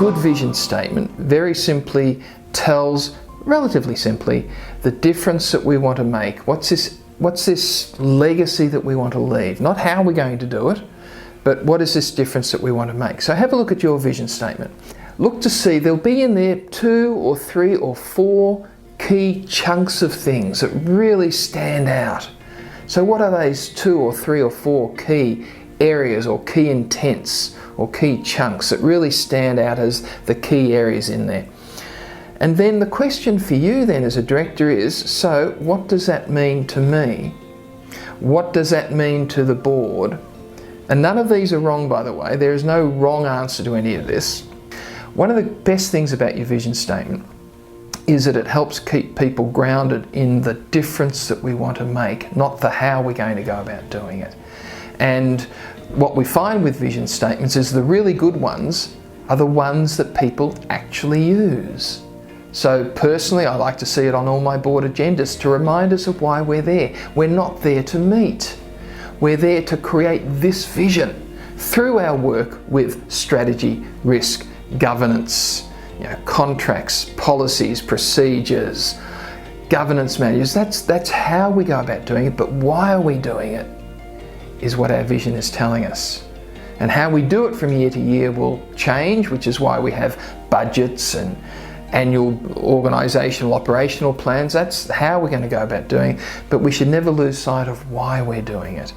good vision statement very simply tells, relatively simply, the difference that we want to make. What's this legacy that we want to leave? Not how we're going to do it, but what is this difference that we want to make? So have a look at your vision statement. Look to see, there'll be in there 2 or 3 or 4 key chunks of things that really stand out. So what are those 2 or 3 or 4 key areas or key intents or key chunks that really stand out as the key areas in there? And then the question for you then as a director is, so what does that mean to me? What does that mean to the board? And none of these are wrong, by the way. There is no wrong answer to any of this. One of the best things about your vision statement is that it helps keep people grounded in the difference that we want to make, not the how we're going to go about doing it. And what we find with vision statements is the really good ones are the ones that people actually use. So personally, I like to see it on all my board agendas to remind us of why we're there. We're not there to meet. We're there to create this vision through our work with strategy, risk, governance, contracts, policies, procedures, governance manuals. That's how we go about doing it, but why are we doing it is what our vision is telling us. And how we do it from year to year will change, which is why we have budgets and annual organisational operational plans. That's how we're going to go about doing it, but we should never lose sight of why we're doing it.